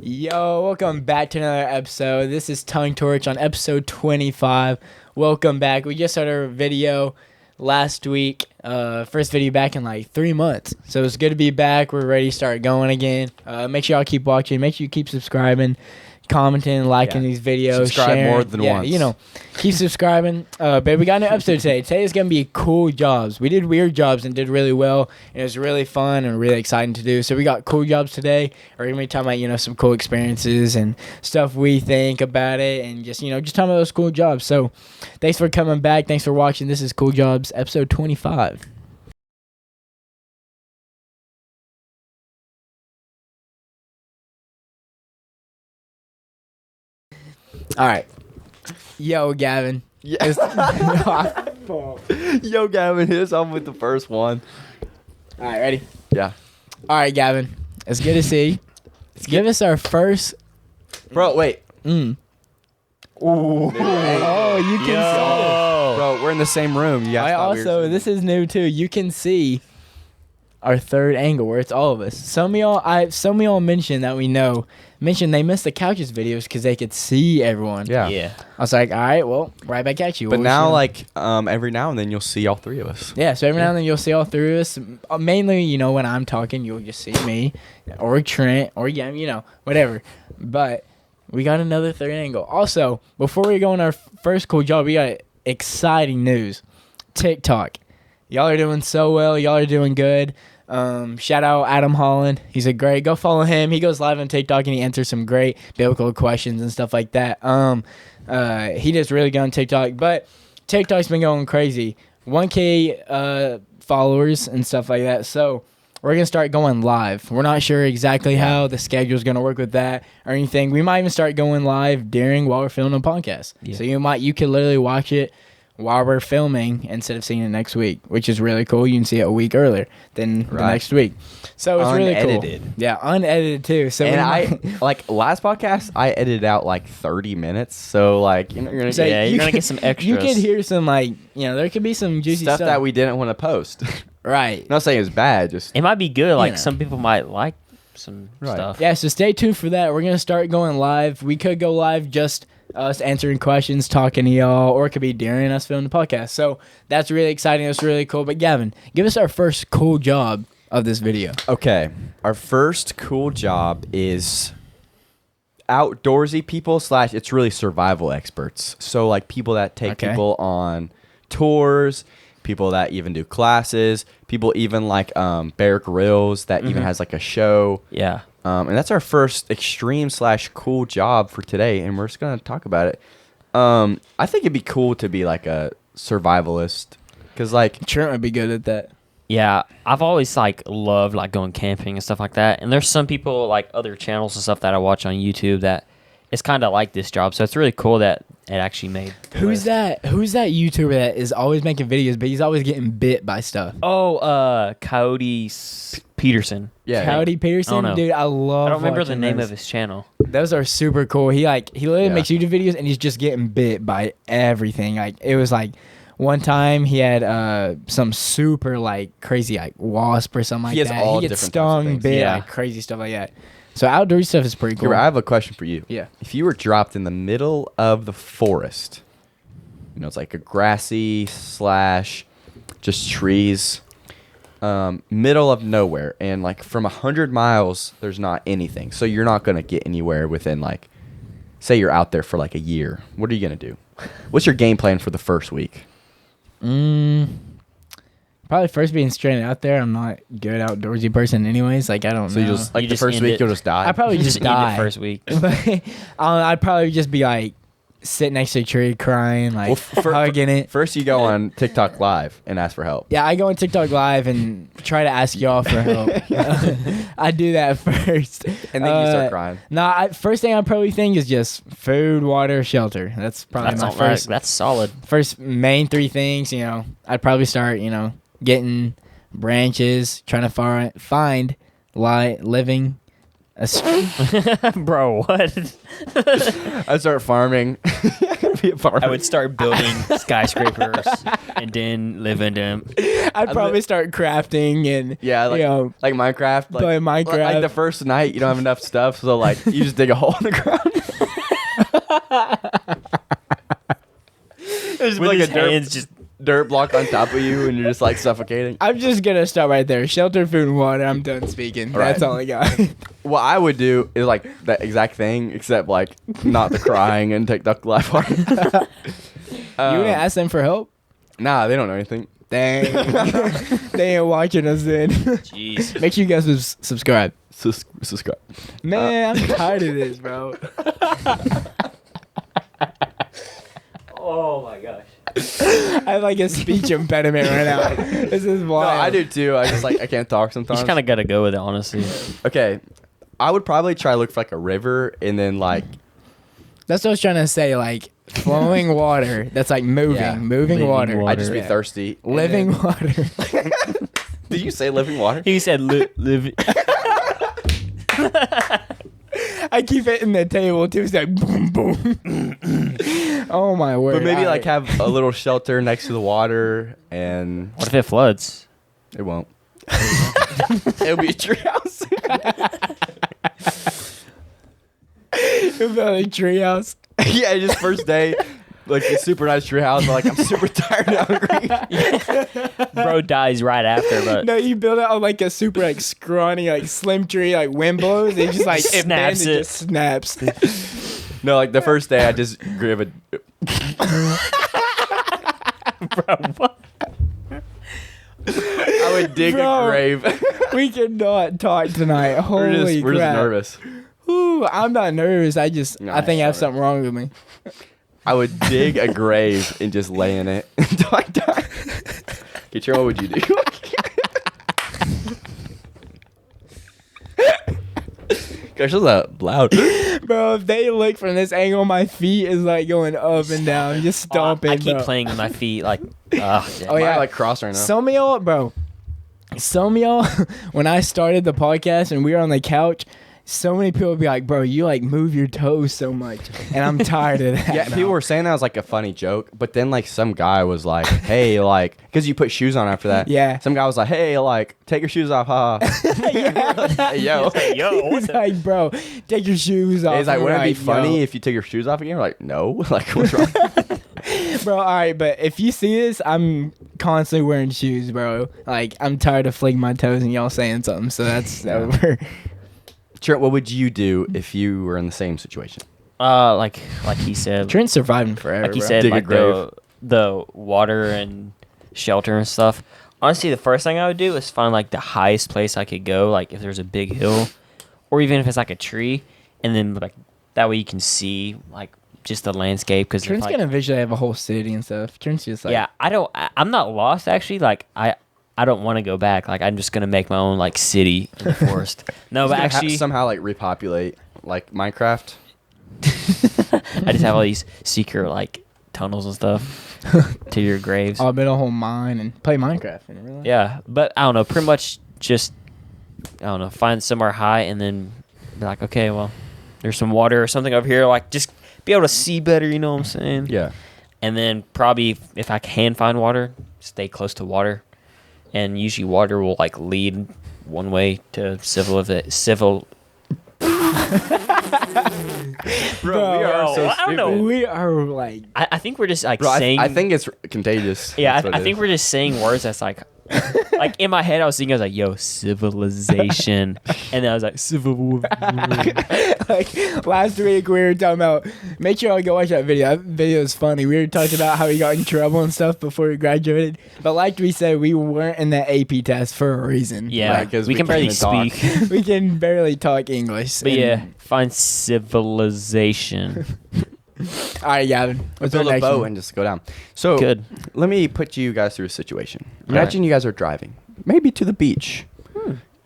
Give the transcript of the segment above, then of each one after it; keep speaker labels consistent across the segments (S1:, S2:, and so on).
S1: Yo, welcome back to another episode. This is Tongue Torch on episode 25. Welcome back. We just started our video last week. First video back in like 3 months. So it's good to be back. We're ready to start going again. Make sure y'all keep watching. Make sure you keep subscribing, commenting, liking these videos.
S2: Subscribe
S1: sharing.
S2: more than once.
S1: Keep subscribing. But we got an episode today. Today is going to be cool jobs. We did weird jobs and did really well. And it was really fun and really exciting to do. So we got cool jobs today. We're going to be talking about, some cool experiences and stuff we think about it. And just talking about those cool jobs. So thanks for coming back. Thanks for watching. This is Cool Jobs, episode 25. All right. Yo, Gavin.
S2: Yes. Yo, Gavin, hit us off with the first one.
S1: All right, ready?
S2: Yeah.
S1: All right, Gavin. It's good to see you. Give us our first.
S2: Bro, wait.
S1: Ooh.
S2: Oh,
S1: You can see it.
S2: Bro, we're in the same room. You guys
S1: This is new too. You can see our third angle where it's all of us. Some of y'all mentioned that they missed the couches videos because they could see everyone.
S2: Yeah.
S1: I was like, all right, well, right back at you.
S2: But now, every now and then you'll see all three of us.
S1: Yeah, so every now and then you'll see all three of us. Mainly, when I'm talking, you'll just see me or Trent or whatever. But we got another third angle. Also, before we go on our first cool job, we got exciting news. TikTok. Y'all are doing so well. Y'all are doing good. Shout out Adam Holland. Go follow him. He goes live on TikTok and he answers some great biblical questions and stuff like that. He does really good on TikTok, but TikTok's been going crazy. 1K followers and stuff like that. So we're going to start going live. We're not sure exactly how the schedule is going to work with that or anything. We might even start going live while we're filming a podcast. Yeah. So you could literally watch it while we're filming instead of seeing it next week, which is really cool. You can see it a week earlier than the next week. So it's really cool. Yeah, unedited too. So
S2: last podcast, I edited out 30 minutes. So you're gonna get some extras.
S1: You could hear some there could be some juicy stuff
S2: that we didn't want to post.
S1: Right.
S2: I'm not saying it's bad. Just
S3: it might be good. Some people might like some stuff.
S1: Yeah. So stay tuned for that. We're gonna start going live. We could go live just us answering questions, talking to y'all, or it could be during us filming the podcast. So that's really exciting. That's really cool. But Gavin, give us our first cool job of this video.
S2: Okay. Our first cool job is outdoorsy people / it's really survival experts. So people that take people on tours, people that even do classes, people even Bear Grylls that even has a show.
S3: Yeah.
S2: And that's our first extreme / cool job for today, and we're just gonna talk about it. I think it'd be cool to be a survivalist, because
S1: Trent would be good at that.
S3: Yeah, I've always loved going camping and stuff like that. And there's some people other channels and stuff that I watch on YouTube that it's kind of like this job. So it's really cool that it actually made.
S1: Who's that YouTuber that is always making videos, but he's always getting bit by stuff?
S3: Oh, Coyote Peterson.
S2: Yeah,
S1: Coyote Peterson, dude. I don't
S3: remember the name of his channel.
S1: Those are super cool. He literally makes YouTube videos and he's just getting bit by everything. It was one time he had some super crazy wasp or something like that. He gets stung, bit, crazy stuff like that. So outdoor stuff is pretty cool.
S2: Here, I have a question for you.
S1: Yeah.
S2: If you were dropped in the middle of the forest, it's a grassy / just trees, middle of nowhere, and from 100 miles, there's not anything. So you're not gonna get anywhere within say you're out there for a year. What are you gonna do? What's your game plan for the first week?
S1: Probably first being straight out there. I'm not a good outdoorsy person anyways. I don't know.
S2: So you just the first week you'll just die?
S1: I'd probably just die.
S3: End it first week.
S1: I'd probably just be sit next to a tree crying, hugging it.
S2: First you go on TikTok Live and ask for help.
S1: Yeah, I go on TikTok Live and try to ask y'all for help. I do that first.
S2: And then you start crying.
S1: First thing I probably think is just food, water, shelter. That's probably my first.
S3: That's solid.
S1: First main three things, I'd probably start, getting branches, trying to find living
S3: Bro, what?
S2: I'd start farming. Be a farmer.
S3: I would start building skyscrapers and then live in them.
S1: I'd probably start crafting and
S2: Yeah, like,
S1: you know,
S2: like Minecraft. Like,
S1: play Minecraft.
S2: Like the first night, you don't have enough stuff, so like you just dig a hole in the ground. There's
S3: With
S2: like
S3: his
S2: a dirt,
S3: hands just
S2: dirt block on top of you, and you're just like suffocating.
S1: I'm just gonna stop right there. Shelter, food, and water. I'm done speaking.
S2: All right.
S1: That's all I got.
S2: What I would do is like that exact thing, except like not the crying and take the life part.
S1: You wouldn't ask them for help?
S2: Nah, they don't know anything.
S1: Dang. They ain't watching us then.
S3: jeez.
S1: Make sure you guys subscribe.
S2: Subscribe.
S1: Man, I'm tired of this, bro.
S3: Oh my gosh.
S1: I have like a speech impediment right now. This is
S2: No,
S1: wild.
S2: I do too. I just like I can't talk
S3: You
S2: sometimes.
S3: just kind of got to go with it, honestly.
S2: Okay, I would probably try to look for like a river, and then like
S1: That's what I was trying to say. Like flowing water. That's like moving,
S2: Yeah.
S1: moving
S3: Living
S1: water.
S3: water.
S2: I'd just be
S1: Yeah.
S2: thirsty. and
S1: Living
S2: then-
S1: water.
S2: Did you say living water?
S3: He said live.
S1: I keep hitting the table too. It's like boom, boom. Oh my word!
S2: But maybe
S1: All
S2: like
S1: right.
S2: have a little shelter next to the water, and
S3: What if it floods?
S2: it won't. It'll be a treehouse.
S1: Build a treehouse.
S2: Yeah, just first day, like a super nice treehouse. Like I'm super tired and hungry.
S3: Bro dies right after, but
S1: No, you build it on like a super like scrawny like slim tree. Like wind blows, it just like it
S3: Snaps
S1: bends,
S3: it.
S1: just snaps.
S2: No, like the first day, I just grab a.
S3: bro, what?
S2: I would dig
S1: Bro.
S2: a grave.
S1: We cannot talk tonight. Holy
S2: we're just
S1: crap!
S2: nervous.
S1: Ooh, I'm not nervous. I think I have something wrong with me.
S2: I would dig a grave and just lay in it until I die. Get your, what would you do? Gosh, that's loud.
S1: Bro, if they look from this angle, my feet is like going up and down, just stomping.
S3: I keep
S1: bro.
S3: playing with my feet like.
S1: Oh,
S2: Mine
S1: yeah.
S2: are, like crossed right now.
S1: Some of y'all, bro. Some of y'all, when I started the podcast and we were on the couch, so many people would be like, "Bro, you like move your toes so much," and I'm tired of that.
S2: Yeah,
S1: now.
S2: people were saying that was like a funny joke, but then like some guy was like, "Hey, like, because you put shoes on after that."
S1: Yeah.
S2: Some guy was like, "Hey, like, take your shoes off, ha." Hey, yo.
S3: Yo,
S1: He's like, "Bro, take your shoes off."
S2: He's like,
S1: And
S2: "Wouldn't
S1: we're
S2: it be funny
S1: "Yo."
S2: if you took your shoes off again?" We're like, "No." Like, what's wrong?
S1: Bro, all right, but if you see this, I'm constantly wearing shoes, bro. Like, I'm tired of flicking my toes and y'all saying something, so that's over.
S2: Trent, what would you do if you were in the same situation?
S3: like he said,
S1: Trent's surviving forever.
S3: like he
S1: bro.
S3: said,
S2: Dig a
S3: like the water and shelter and stuff. Honestly, the first thing I would do is find like the highest place I could go, like if there's a big hill, or even if it's like a tree, and then like that way you can see like just the landscape. Because
S1: Trent's gonna visually have a whole city and stuff. Trent's just like,
S3: yeah, I'm not lost actually. Like I don't want to go back. Like I'm just gonna make my own like city in the forest. No, but actually,
S2: somehow like repopulate like Minecraft.
S3: I just have all these secret like tunnels and stuff to your graves.
S1: I'll build a whole mine and play Minecraft. In real life.
S3: Yeah, but I don't know. Pretty much just find somewhere high and then be like, okay, well, there's some water or something over here. Like just be able to see better. You know what I'm saying?
S2: Yeah.
S3: And then probably if I can find water, stay close to water. And usually water will like lead one way to civil.
S2: Bro, we are so
S3: I don't know.
S2: stupid.
S1: We are like,
S3: I think we're just like
S2: Bro,
S3: saying.
S2: I think it's contagious.
S3: Yeah,
S2: That's what
S3: I
S2: it
S3: think
S2: is.
S3: we're just saying words that's like, like in my head, I was thinking, I was like, yo, civilization. And then I was like, civil.
S1: like last week we were talking about. Make sure I go watch that video. That video is funny. We were talking about how he got in trouble and stuff before we graduated. But like we said, we weren't in that AP test for a reason.
S3: Yeah,
S2: Right, 'cause
S3: we
S2: we
S3: can barely
S2: can't even
S3: speak.
S1: We can barely talk English.
S3: But
S1: and-
S3: yeah, find civilization.
S1: All right, Gavin. What's our
S2: build a
S1: next
S2: boat
S1: one?
S2: and just go down. So
S3: Good.
S2: let me put you guys through a situation.
S3: All
S2: Imagine you guys are driving, maybe to the beach,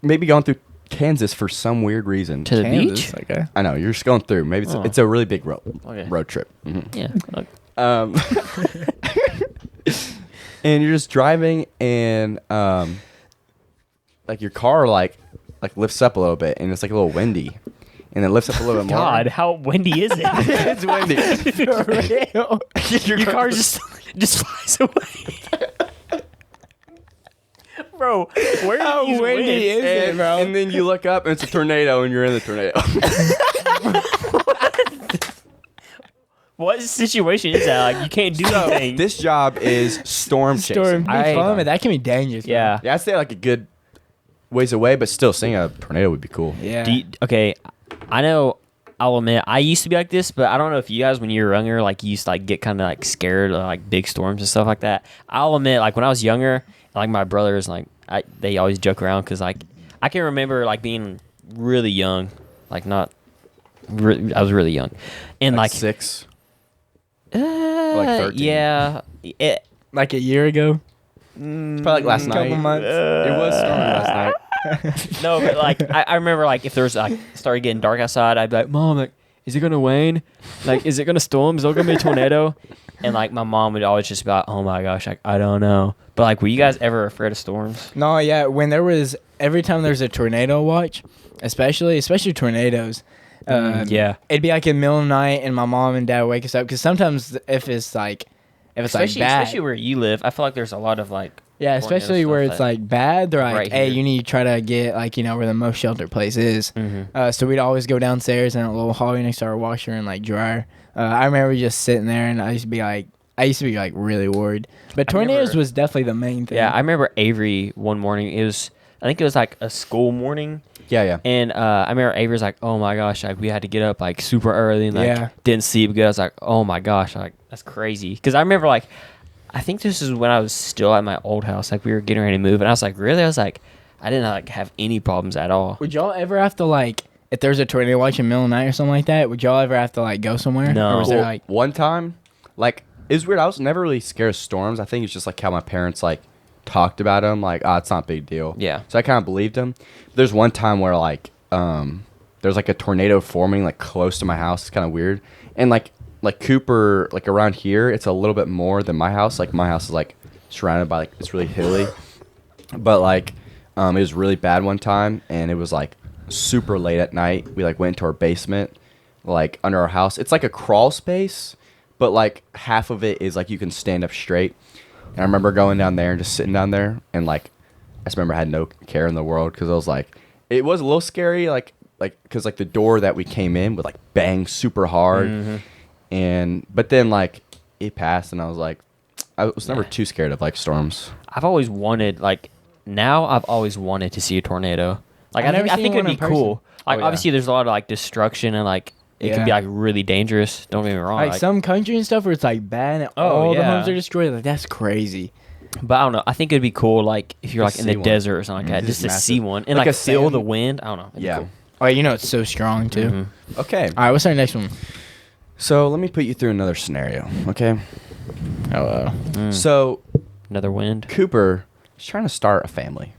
S2: maybe going through Kansas for some weird reason.
S3: To the
S1: Kansas,
S3: beach?
S1: Okay.
S2: I know you're just going through. Maybe
S3: Oh.
S2: it's a really big
S3: Okay.
S2: road trip. Mhm.
S3: Yeah. Okay.
S2: And you're just driving, and like your car like like lifts up a little bit, and it's like a little windy, and then lifts up a little bit more.
S3: God, how windy is it?
S2: It's windy.
S1: For real.
S3: Your car just flies away. Bro, where
S1: How
S3: are these
S1: windy
S3: winds?
S1: is it, bro?
S2: And then you look up, and it's a tornado, and you're in the tornado.
S3: What situation is that? Like, you can't do anything.
S2: This job is storm chasing.
S1: Storm be
S3: I-
S1: fun, but that can be dangerous. bro.
S3: Yeah.
S2: Yeah, I'd say like a good ways away, but still seeing a tornado would be cool.
S1: Yeah.
S3: Okay, I know. I'll admit, I used to be like this, but I don't know if you guys, when you were younger, like you used to like get kind of like scared of like big storms and stuff like that. I'll admit, like when I was younger, like my brothers, like they always joke around because like I can remember like being really young, like not, I was really young, and like
S2: 6. like 13.
S3: yeah,
S1: Like a year ago.
S2: Probably like last night.
S1: Couple months.
S2: It was stormy last night.
S3: no, but like I remember like if there was like started getting dark outside, I'd be like, Mom, like, is it gonna rain? Like, is it gonna storm? Is there gonna be a tornado? And like my mom would always just be like, oh my gosh, like I don't know. But like, were you guys ever afraid of storms?
S1: No, yeah. When there was every time there's a tornado watch, especially tornadoes.
S3: Yeah.
S1: It'd be like in the middle of the night, and my mom and dad would wake us up because sometimes if it's like
S3: Especially
S1: bad,
S3: especially where you live, I feel like there's a lot of like
S1: yeah,
S3: tornado
S1: especially where
S3: stuff
S1: it's
S3: that-
S1: like bad, they're like,
S3: Right
S1: hey,
S3: here.
S1: you need to try to get like where the most sheltered place is. So we'd always go downstairs in a little hallway next to our washer and like dryer. I remember just sitting there, and I used to be like really worried. But tornadoes
S3: remember-
S1: was definitely the main thing.
S3: Yeah, I remember Avery one morning. I think it was like a school morning.
S2: Yeah, yeah.
S3: And I remember Avery's like, oh my gosh, like we had to get up like super early and like
S1: Yeah.
S3: didn't sleep good. I was like, oh my gosh, like that's crazy. Because I remember like, I think this is when I was still at my old house. Like we were getting ready to move, and I was like, really? I was like, I didn't like have any problems at all.
S1: Would y'all ever have to like, if there's a tornado watch in the middle of the night or something like that, would y'all ever have to like go somewhere?
S3: No.
S1: Or was there
S2: Well,
S1: like,
S2: one time, like, it was weird. I was never really scared of storms. I think it's just like how my parents like talked about them. Like, it's not a big deal.
S3: Yeah.
S2: So I kind of believed them. There's one time where like, there's like a tornado forming like close to my house. It's kind of weird. And like Cooper, like around here, it's a little bit more than my house. Like my house is like surrounded by like, it's really hilly. But like, it was really bad one time, and it was like super late at night. We like went into our basement, like under our house. It's like a crawl space, but like half of it is like you can stand up straight. And I remember going down there and just sitting down there, and like I just remember I had no care in the world because I was like, it was a little scary, like because like the door that we came in would like bang super hard, but then like it passed, and I was like, I was never too scared of like storms.
S3: I've always wanted I've always wanted to see a tornado. Like
S1: I've
S3: I
S1: never
S3: think
S1: seen
S3: it'd
S1: one
S3: be
S1: in
S3: cool. Like
S2: Oh, yeah.
S3: obviously there's a lot of like destruction and like it can be
S1: Yeah.
S3: like really dangerous. Don't get me wrong.
S1: like some country and stuff where it's like bad and all the
S3: yeah.
S1: homes are destroyed? Like that's crazy.
S3: But I don't know. I think it'd be cool like if you're like
S2: To
S3: in the
S2: see one.
S3: desert or something like that,
S2: Just
S3: just to
S2: massive.
S3: see one and
S2: Like
S3: like
S2: a
S3: feel the
S2: sand-
S3: wind. I don't know. It'd be
S2: Yeah.
S3: cool.
S1: Oh, it's so strong too.
S3: Mhm.
S2: Okay.
S1: All right, what's our next one?
S2: So let me put you through another scenario. Okay.
S1: Oh,
S2: So
S3: Another wind.
S2: Cooper is trying to start a family,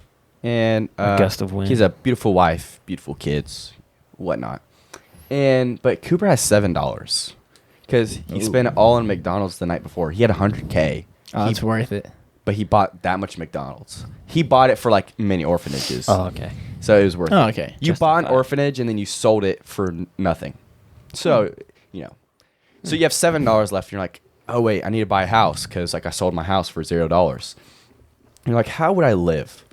S2: and
S3: A gust of wind.
S2: He has a beautiful wife, beautiful kids, whatnot. But Cooper has $7 because he spent it all on McDonald's the night before. He had $100K.
S1: it's worth it.
S2: But he bought that much McDonald's. He bought it for like many orphanages.
S3: Oh, okay.
S2: So it was worth
S1: Oh,
S2: it.
S1: okay.
S2: You bought an
S3: Justified.
S2: orphanage and then you sold it for nothing. So, So you have $7 left and you're like, oh wait, I need to buy a house because like I sold my house for $0. You're like, how would I live?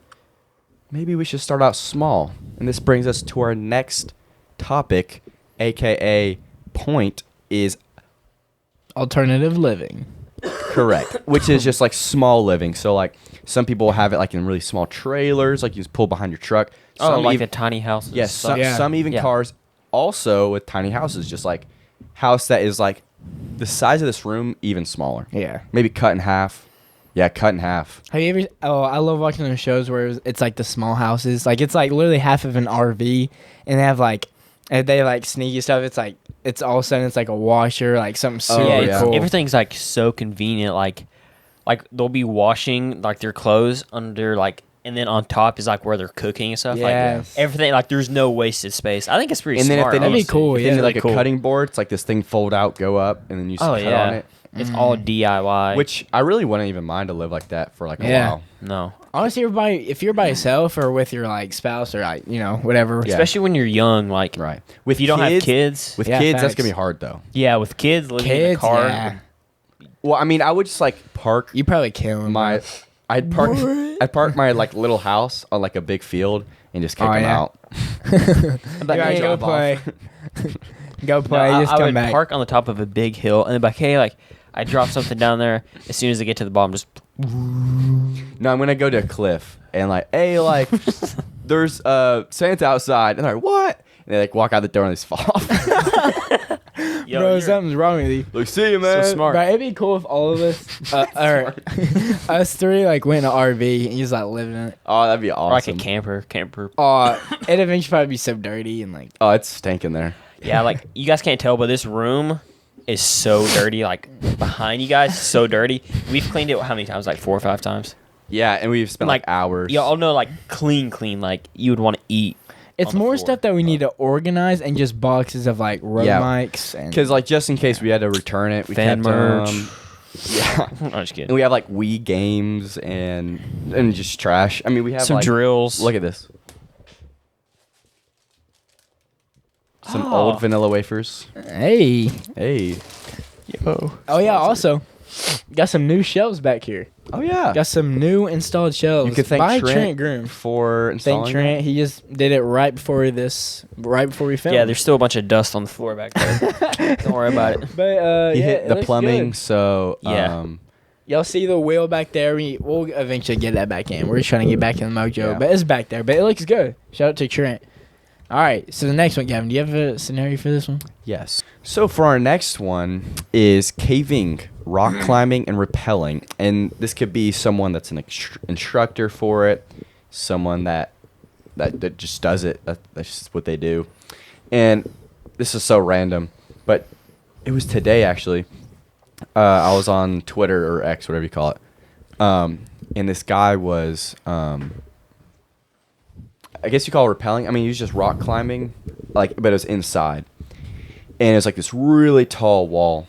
S2: Maybe we should start out small. And this brings us to our next topic, aka point is
S1: Alternative living.
S2: correct, which is just like small living. So like some people have it like in really small trailers, like you just pull behind your truck.
S3: Oh,
S2: Some
S3: like
S2: even-
S3: the tiny houses.
S2: Yes,
S3: and stuff.
S2: some,
S1: Yeah.
S2: some even
S3: Yeah.
S2: cars also with tiny houses, just like house that is like the size of this room, even smaller.
S1: Yeah.
S2: Maybe cut in half. Yeah, cut in half.
S1: Have you ever? Oh, I love watching those shows where it's like the small houses. Like it's like literally half of an RV, and they have like, and they like sneaky stuff. It's like it's all of a sudden it's like a washer, like something super
S3: Yeah,
S2: yeah.
S1: cool.
S3: everything's like so convenient. Like they'll be washing like their clothes under like and then on top is like where they're cooking and stuff.
S1: Yes.
S3: Like everything, like there's no wasted space. I think it's pretty
S2: And then
S3: smart.
S2: if they
S1: That'd be
S2: need,
S1: cool,
S2: if
S1: yeah.
S2: they need like
S3: Cool.
S2: a cutting board, it's like this thing fold out, go up, and then you just
S3: Oh
S2: cut
S3: yeah,
S2: on it.
S3: it's all DIY.
S2: Which I really wouldn't even mind to live like that for like a
S1: Yeah.
S2: while.
S3: no,
S1: Honestly, if you're by yourself or with your like spouse or like whatever.
S2: Yeah.
S3: especially when you're young, like
S2: Right.
S3: if you don't have kids.
S2: With
S1: Yeah,
S2: kids, that's
S1: facts.
S2: gonna be hard though.
S3: Yeah, with kids living in a
S1: Kids,
S3: car.
S1: yeah.
S2: Well, I mean, I would just like park
S1: You probably kill him.
S2: my. I'd park my like little house on like a big field and just kick
S1: Oh,
S2: them
S1: yeah.
S2: out.
S1: Like, hey, go
S2: drive
S1: play. Go
S3: No,
S1: play. Just
S3: I
S1: come
S3: would
S1: back.
S3: park on the top of a big hill and then be like, hey, like I drop something down there. As soon as I get to the bottom, just
S2: No, I'm gonna go to a cliff and like, hey, like, there's Santa outside, and they're like, what? And they like walk out the door and they just fall off.
S3: yo,
S1: Bro,
S3: you're-
S1: something's wrong with you.
S2: Like, see you, man.
S3: So smart.
S1: Bro, it'd be cool if all of us, or us three, like went in an RV and just like living in it.
S2: Oh, that'd be
S3: or like a
S2: awesome.
S3: camper.
S1: It'd eventually probably be so dirty and like.
S2: Oh, it's stinking there.
S3: Yeah, like you guys can't tell, but this room is so dirty. Like behind you guys, so dirty. We've cleaned it how many times? Like 4 or 5 times.
S2: Yeah, and we've spent like hours.
S3: Y'all know, like clean. Like you would want to eat.
S1: It's
S3: on the
S1: more
S3: floor.
S1: stuff that we need to organize and just boxes of like road
S2: Yeah.
S1: mics and.
S2: Because like just in case we had to return it, we
S3: Fan
S2: kept
S3: merch.
S2: Yeah.
S3: I'm just
S2: And
S3: kidding.
S2: we have like Wii games and just trash. I mean, we have
S3: Some
S2: like
S3: drills.
S2: Look at this. Some
S3: Oh.
S2: old vanilla wafers.
S1: Hey.
S2: Hey.
S3: Yo.
S1: Oh yeah. Also, got some new shelves back here.
S2: Oh yeah.
S1: Got some new installed shelves.
S2: You could thank
S1: by
S2: Trent
S1: Groom.
S2: for installing.
S1: Thank Trent. He just did it right before we filmed.
S3: Yeah, there's still a bunch of dust on the floor back there. Don't worry about it.
S1: But
S2: that. He
S1: yeah,
S2: hit
S1: it
S2: the
S1: looks
S2: plumbing,
S1: good.
S2: so
S3: Yeah.
S1: Y'all see the wheel back there? We'll eventually get that back in. We're just trying to get back in the mojo,
S2: Yeah.
S1: but it's back there. But it looks good. Shout out to Trent. All right, so the next one, Gavin. Do you have a scenario for this one?
S2: yes. So for our next one is caving, rock climbing, and rappelling, and this could be someone that's an instructor for it, someone that just does it. That's just what they do, and this is so random, but it was today actually. I was on Twitter or X, whatever you call it, and this guy was, I guess you call it rappelling. I mean, he was just rock climbing, like, but it was inside, and it was like this really tall wall,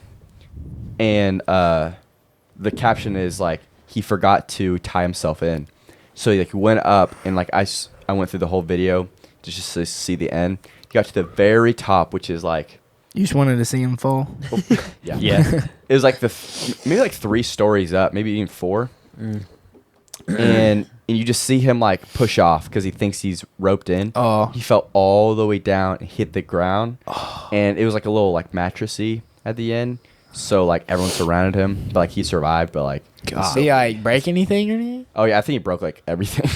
S2: and the caption is like he forgot to tie himself in, so he like went up and like I went through the whole video just to see the end. He got to the very top, which is like.
S1: You just wanted to see him fall.
S2: Yeah.
S3: Yeah.
S2: It was like maybe like 3 stories up, maybe even 4. And you just see him like push off because he thinks he's roped in.
S1: Oh.
S2: He fell all the way down and hit the ground. And it was like a little like mattressy at the end. So like everyone surrounded him, but like he survived. But like,
S1: Did he like break anything or anything?
S2: oh yeah, I think he broke like everything.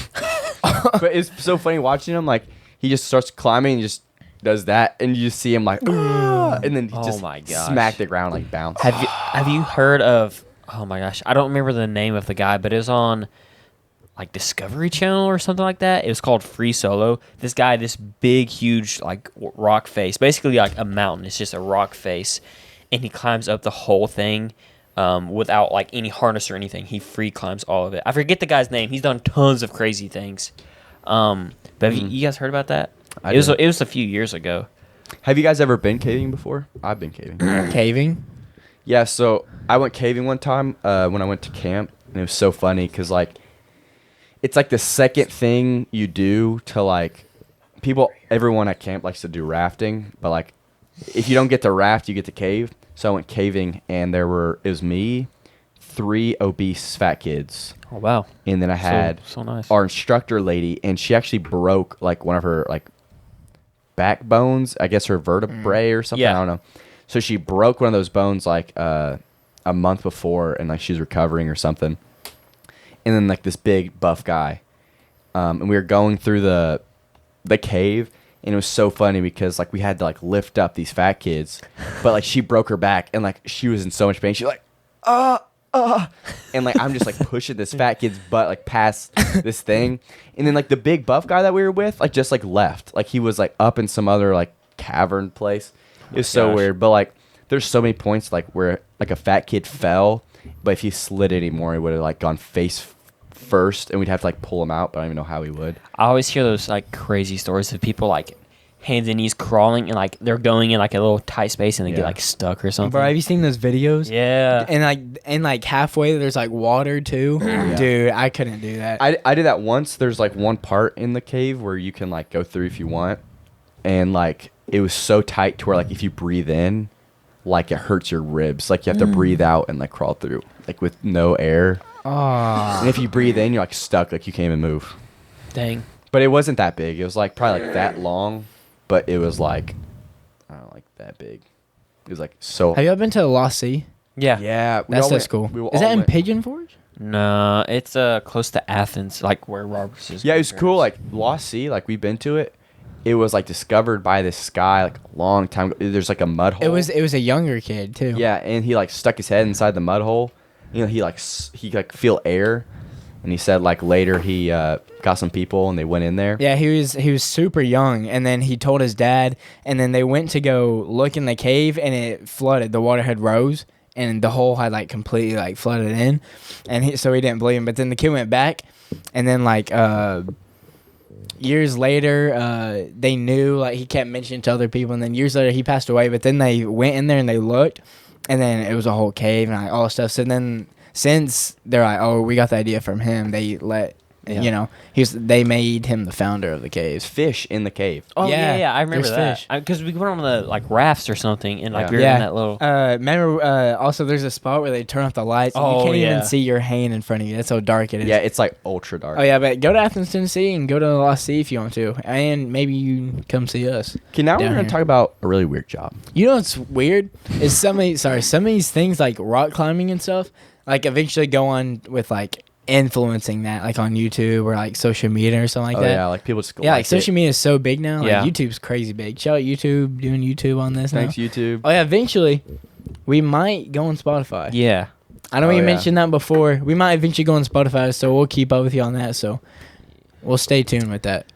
S2: But it's so funny watching him. Like he just starts climbing and just does that, and you just see him like, "Ah," and then he
S3: Oh
S2: just
S3: my gosh.
S2: smack the ground like bounce.
S3: Have you heard of? Oh my gosh, I don't remember the name of the guy, but it was on like Discovery Channel or something like that. It was called Free Solo. This guy, this big, huge like rock face, basically like a mountain. It's just a rock face, and he climbs up the whole thing without like any harness or anything. He free climbs all of it. I forget the guy's name. He's done tons of crazy things. But have you guys heard about that?
S2: I
S3: It was
S2: didn't.
S3: a few years ago.
S2: Have you guys ever been caving before? I've been caving.
S1: Caving.
S2: Yeah, so I went caving one time when I went to camp, and it was so funny because like it's like the second thing you do to like everyone at camp likes to do rafting, but like if you don't get to raft, you get to cave. So I went caving, and it was me, 3 obese fat kids,
S3: Oh wow.
S2: and then I had
S3: so nice.
S2: our instructor lady, and she actually broke like one of her like backbones, I guess her vertebrae or something.
S3: Yeah.
S2: I don't know. So she broke one of those bones like a month before, and like she's recovering or something. And then like this big buff guy, and we were going through the cave, and it was so funny because like we had to like lift up these fat kids, but like she broke her back, and like she was in so much pain. She like and like I'm just like pushing this fat kid's butt like past this thing, and then like the big buff guy that we were with like just like left, like he was like up in some other like cavern place. It was so
S3: gosh.
S2: weird, but like there's so many points like where like a fat kid fell, but if he slid anymore, he would have like gone face first, and we'd have to like pull him out, but I don't even know how we would.
S3: I always hear those like crazy stories of people like hands and knees crawling and like they're going in like a little tight space and they get
S2: Yeah.
S3: like stuck or something.
S1: Bro, have you seen those videos?
S3: Yeah.
S1: And like halfway there's like water too.
S2: Yeah.
S1: Dude, I couldn't do that.
S2: I did that once. There's like one part in the cave where you can like go through if you want, and like it was so tight to where like if you breathe in, like it hurts your ribs. Like you have to breathe out and like crawl through like with no air. And if you breathe in, you're like stuck. Like you can't even move.
S3: Dang.
S2: But it wasn't that big. It was like probably like that long, but it was like I don't know, like that big. It was like so.
S1: Have you ever been to the Lost Sea?
S3: Yeah.
S2: Yeah, we
S1: That's
S2: all
S1: so
S2: went-
S1: cool.
S2: we all
S1: Is that in
S2: went-
S1: Pigeon Forge?
S3: No, it's close to Athens, like where Robert's is.
S2: Yeah, it was cool. Like Lost Sea, like we've been to it. It was like discovered by this guy like a long time ago. There's like a mud hole.
S1: It was a younger kid too.
S2: Yeah, and he like stuck his head inside the mud hole. You know, he like feel air, and he said like later he got some people and they went in there.
S1: Yeah, he was super young, and then he told his dad, and then they went to go look in the cave, and it flooded. The water had rose, and the hole had like completely like flooded in, and so he didn't believe him. But then the kid went back, and then like years later, they knew, like he kept mentioning to other people, and then years later he passed away. But then they went in there and they looked, and then it was a whole cave and like all this stuff. So then since they're like, oh, we got the idea from him, they let.
S2: Yeah.
S1: You know, they made him the founder of the
S2: There's
S1: caves.
S2: fish in the cave.
S3: Oh yeah,
S1: Yeah,
S3: I remember
S1: there's
S3: that.
S1: fish.
S3: Because we went on the like rafts or something, and like
S2: Yeah.
S3: we were in that little.
S1: Remember, also there's a spot where they turn off the lights and you
S3: Oh,
S1: can't
S3: yeah.
S1: even see your hand in front of you. That's how dark it is.
S2: Yeah, it's like ultra dark.
S1: Oh yeah, but go to Athens, Tennessee, and go to the Lost Sea if you want to, and maybe you come see us.
S2: Okay, now we're
S1: Down
S2: gonna
S1: here.
S2: talk about a really weird job.
S1: You know what's weird is some of these things like rock climbing and stuff, like eventually go on with like influencing that, like on YouTube or like social media or something like that.
S2: Yeah, like people just
S1: Yeah, like social media is so big now. Like
S3: Yeah.
S1: YouTube's crazy big. Shout out YouTube doing YouTube on this
S2: Thanks
S1: now.
S2: YouTube.
S1: Oh yeah, eventually we might go on Spotify.
S3: Yeah.
S1: I know
S2: Oh,
S1: you
S2: yeah.
S1: mentioned that before. We might eventually go on Spotify, so we'll keep up with you on that. So we'll stay tuned with that.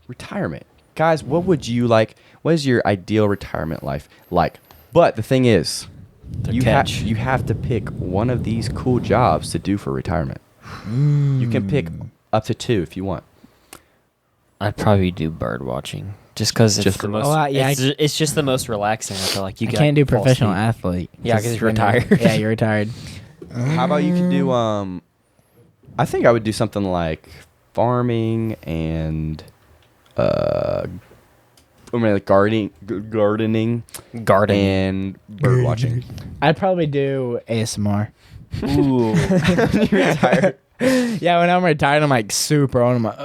S2: Retirement, guys. What would you like? What is your ideal retirement life like? But the thing is,
S3: The
S2: you
S3: catch.
S2: have to pick one of these cool jobs to do for retirement. You can pick up to 2 if you want.
S3: I'd probably do bird watching, just because it's
S2: Just
S3: the
S2: for-
S3: most.
S1: Oh, yeah,
S3: it's just the most relaxing. I feel like you
S1: I
S3: got
S1: can't do
S3: fall
S1: professional
S3: asleep.
S1: athlete.
S3: Yeah, 'cause you're
S1: when you're-
S3: retired.
S1: Yeah, you're retired.
S2: How about you could do I think I would do something like farming and like gardening
S3: Garden.
S2: and bird watching.
S1: I'd probably do ASMR.
S3: Ooh.
S2: You're retired.
S1: Yeah, when I'm retired, I'm like super on. I'm like,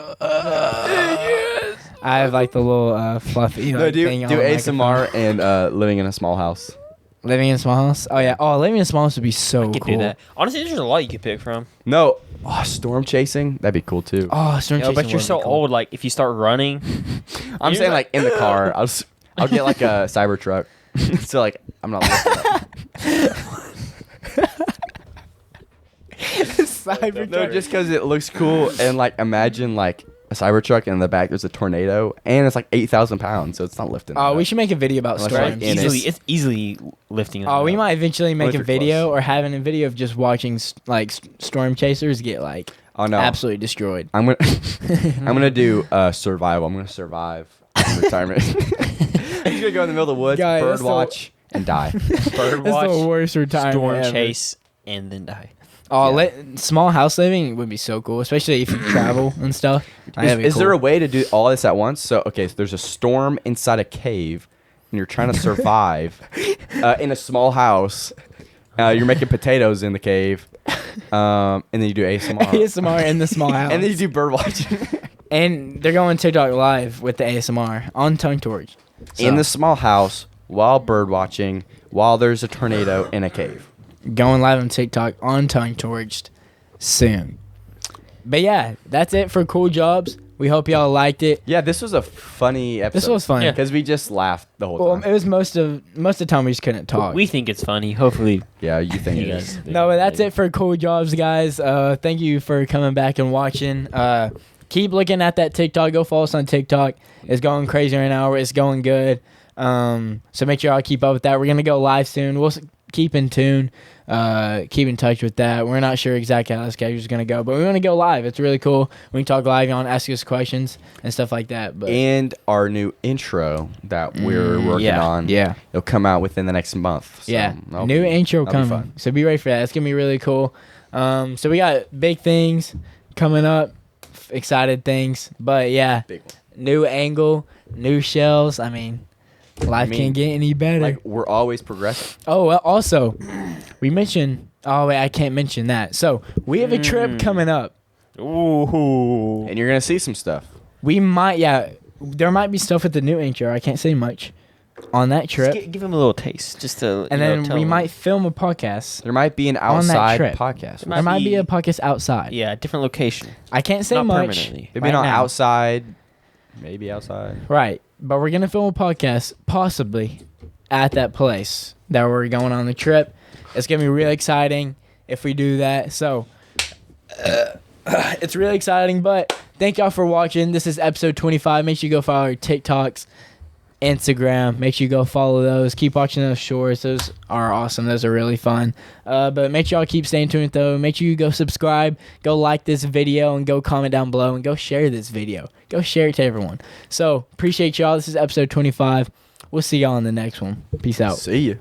S1: I have like the little fluffy
S2: No,
S1: like,
S2: do
S1: thing on the microphone.
S2: ASMR and living in a small house.
S1: Living in a small house. Oh yeah. Oh, living in a small house would be so
S3: I could
S1: cool.
S3: do that. Honestly, there's a lot you could pick from.
S2: No, storm chasing. That'd be cool too.
S1: Oh, storm
S3: Yeah,
S1: chasing
S3: but you're
S1: would
S3: so
S1: be cool.
S3: old. Like if you start running,
S2: I'm saying like in the car. I'll get like a cyber truck. So like I'm not lifting up.
S1: Cybertruck.
S2: No, just because it looks cool and like imagine like a Cybertruck and in the back there's a tornado and it's like 8,000 pounds, so it's not lifting.
S1: Oh,
S2: it
S1: we
S2: up.
S1: should make a video about
S2: Unless
S1: storms.
S2: you're, like, in it.
S3: it's easily lifting.
S1: Oh, we
S3: up.
S1: might eventually make
S2: if
S1: a
S2: you're
S1: video
S2: close.
S1: or having a video of just watching storm chasers get like
S2: Oh no,
S1: absolutely destroyed.
S2: I'm gonna do survival. I'm gonna survive retirement. I'm just gonna go in the middle of the woods,
S1: Guy,
S2: bird
S1: that's the-
S2: watch, and die.
S3: bird
S1: That's
S3: watch,
S1: the worst retirement
S3: storm
S1: ever.
S3: chase, and then die.
S1: Oh,
S2: Yeah.
S1: small house living would be so cool, especially if you travel and stuff.
S2: Is there a way to do all this at once? So there's a storm inside a cave, and you're trying to survive in a small house. You're making potatoes in the cave, and then you do ASMR.
S1: ASMR in the small house?
S2: And then you do bird watching.
S1: And they're going TikTok live with the ASMR on Tongue Torch.
S2: In the small house while bird watching, while there's a tornado in a cave.
S1: Going live on TikTok on Tongue Torched soon. But yeah, that's it for cool jobs. We hope y'all liked it.
S2: Yeah, this was a funny episode.
S1: This was fun.
S3: Yeah.
S2: Because we just laughed the whole
S1: Well,
S2: time.
S1: it was most of the time we just couldn't talk.
S3: We think it's funny. Hopefully,
S2: Yeah, you think
S3: you
S2: it
S3: guys.
S2: is.
S3: think
S1: No, but that's
S3: funny.
S1: it for cool jobs, guys. Thank you for coming back and watching. Keep looking at that TikTok. Go follow us on TikTok. It's going crazy right now. It's going good. So make sure y'all keep up with that. We're gonna go live soon. keep in tune. Keep in touch with that. We're not sure exactly how the schedule is going to go, but we want to go live. It's really cool. We can talk live on, ask us questions and stuff like that. But
S2: And our new intro that we're working on.
S1: Yeah.
S2: It'll come out within the next month. So
S1: Yeah,
S2: that'll
S1: new
S2: be-
S1: intro
S2: that'll be
S1: coming.
S2: fun.
S1: So be ready for that. It's gonna be really cool. So we got big things coming up, excited things. But yeah,
S2: Big one.
S1: new angle, new shells. I mean, life can't get any better.
S2: Like, we're always progressing.
S1: Oh, well, also, we mentioned. Oh wait, I can't mention that. So we have a trip coming up.
S3: Ooh.
S2: And you're going to see some stuff.
S1: We might, there might be stuff with the new intro. I can't say much on that trip.
S3: Give him a little taste, just to.
S1: And then we might film a podcast.
S2: There might be an
S1: On that
S2: outside
S1: trip.
S2: podcast.
S1: There might be a podcast outside.
S3: Yeah, different location.
S1: I can't say
S3: Not
S1: much.
S3: permanently.
S2: Maybe
S1: right
S2: not
S1: now.
S2: outside. Maybe outside.
S1: Right. But we're going to film a podcast possibly at that place that we're going on the trip. It's going to be really exciting if we do that. So it's really exciting. But thank y'all for watching. This is episode 25. Make sure you go follow our TikToks, Instagram. Make sure you go follow those. Keep watching those shorts. Those are awesome. Those are really fun. But make sure y'all keep staying tuned though. Make sure you go subscribe, go like this video, and go comment down below, and go share this video. Go share it to everyone. So appreciate y'all. This is episode 25. We'll see y'all in the next one. Peace out.
S2: See you.